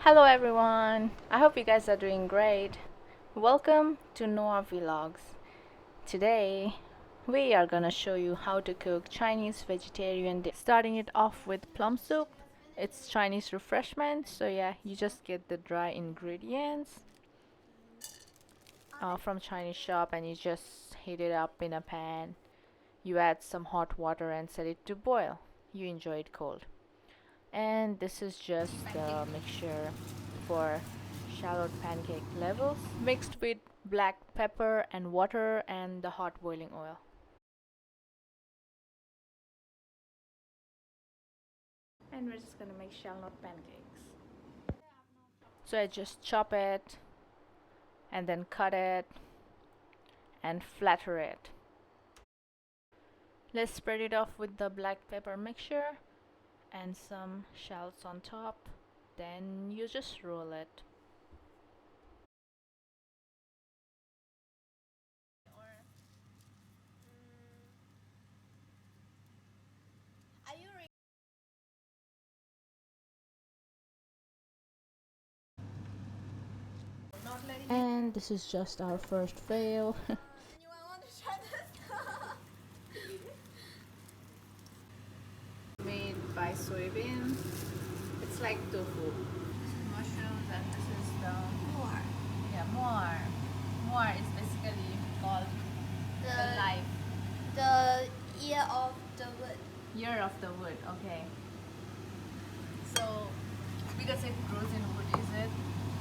Hello everyone, I hope you guys are doing great. Welcome to Noavlogs. Today we are gonna show you how to cook Chinese vegetarian dish. Starting it off with plum soup. It's Chinese refreshment, so yeah, you just get the dry ingredients from Chinese shop and you just heat it up in a pan. You add some hot water and set it to boil. You enjoy it cold. And this is just the mixture for shallot pancake levels mixed with black pepper and water and the hot boiling oil. And we're just gonna make shallot pancakes. So I just chop it and then cut it and flatter it. Let's spread it off with the black pepper mixture and some shallots on top. Then you just roll it. And this is just our first fail. Made by soybean. It's like tofu. Mushrooms and this is the More. yeah more. More is basically called the life The ear of the wood. year of the wood. Okay. So because it grows in wood, is it?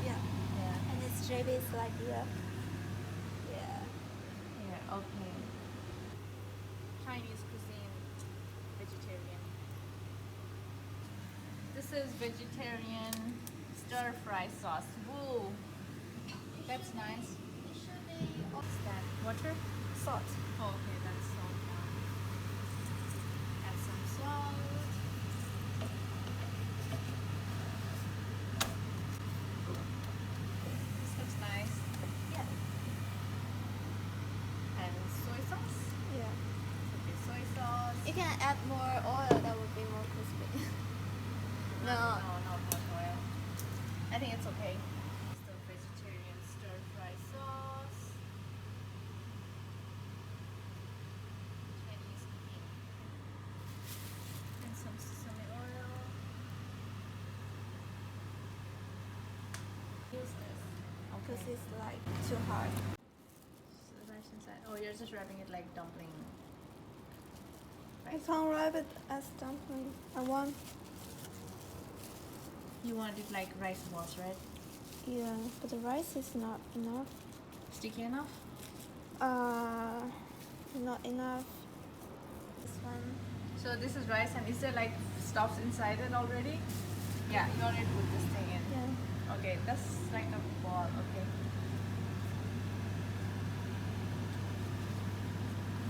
Yeah. Yeah. And its shape is like the. Yeah. Yeah. Okay. Chinese cuisine, vegetarian. This is vegetarian stir fry sauce. Woo! That's nice. What's that? Water? Salt. Oh, okay, that's salt now. Add some salt. This looks nice. Yeah. And soy sauce. Yeah. Okay, soy sauce. You can add more oil. That would be more crispy. No, No. not much oil. I think it's okay. It's the vegetarian stir fry sauce. Chinese cooking. And some sesame oil. Use this. Because Okay. it's like too hard. So the rice inside. Oh, you're just wrapping it like dumpling. I can't wrap it as dumpling. I want. You want it like rice balls, right? Yeah, but the rice is not enough. Sticky enough? Not enough. This one. So this is rice and is there like stuffs inside it already? Yeah, you already put this thing in. Yeah. Okay, that's like a ball, okay.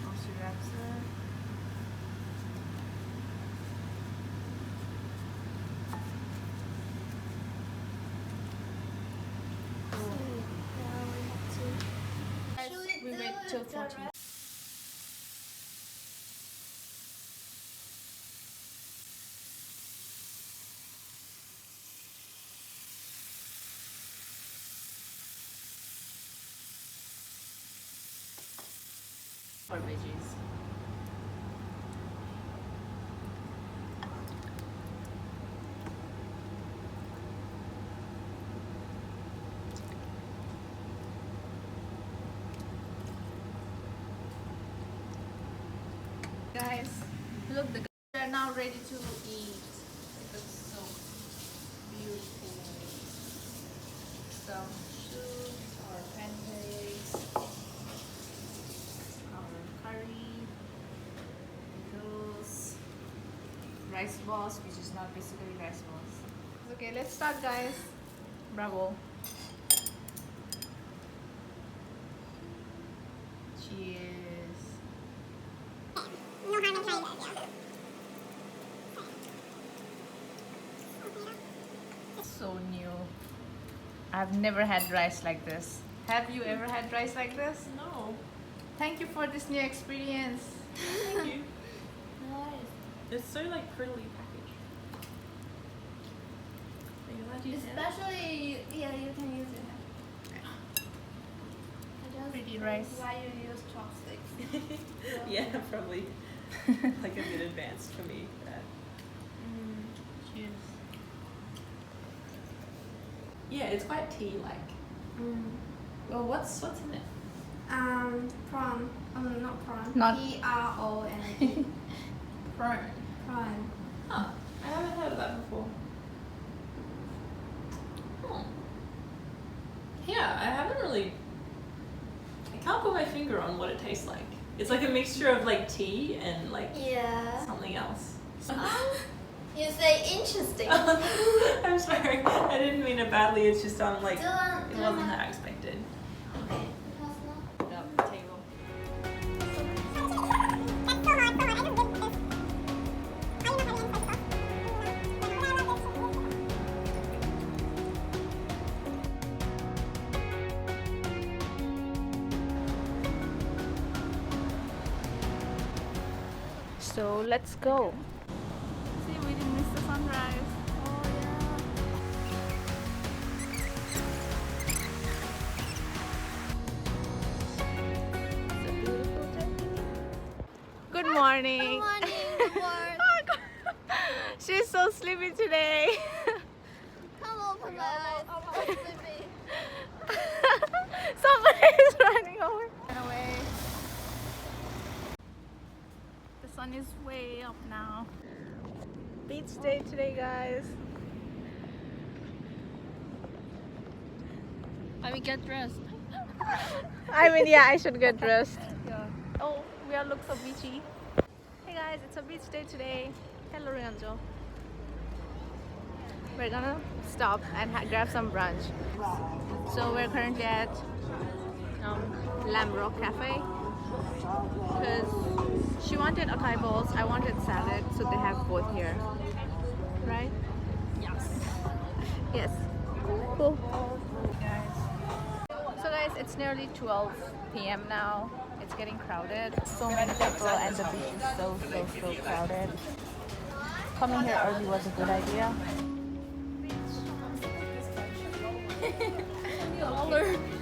Also wraps it. Yeah, we have to. We wait till 40. For veggies. Guys, look, the we are now ready to eat. It looks so beautiful. Some soup or pancakes, our curry, pickles, rice balls, which is not basically rice balls. Okay, let's start, guys. Bravo. Cheers. No harm in trying this, yeah. So new. I've never had rice like this. Have you ever had rice like this? No. Thank you for this new experience. Thank you. Nice. It's so like prettily packaged. Are you Especially, yeah, you can use it. Pretty rice. Why you use chopsticks? Yeah, probably like a bit advanced for me. For that. Cheers. Yeah, it's quite tea-like. Well, what's in it? Prawn. Not prawn. Not- P-R-O-N. Prawn. Prawn. Huh. I haven't heard of that before. Hmm. Yeah, I haven't really. I can't put my finger on what it tastes like. It's like a mixture of like tea and like Yeah. something else. You say interesting. I'm sorry. I didn't mean it badly. It's just like it wasn't how I expected. Okay. Yep, table. So let's go. See, we didn't miss the sunrise. Oh Good morning. Good morning. She's so sleepy today. Come over, guys. I'm sleepy. Somebody is running over. Run away. The sun is way up now. Beach day today, guys. Let me get dressed. I mean, yeah, I should get dressed. Yeah. Oh, we all look so beachy. Hey guys, it's a beach day today. Hello, Ryanjo. We're gonna stop and grab some brunch. So we're currently at Lamb Rock Cafe because she wanted acai bowls, I wanted salad, so they have both here, right? Yes. Yes. Cool. So guys, it's nearly 12 p.m. now. It's getting crowded. So many people and the beach is so crowded. Coming here early was a good idea. $1.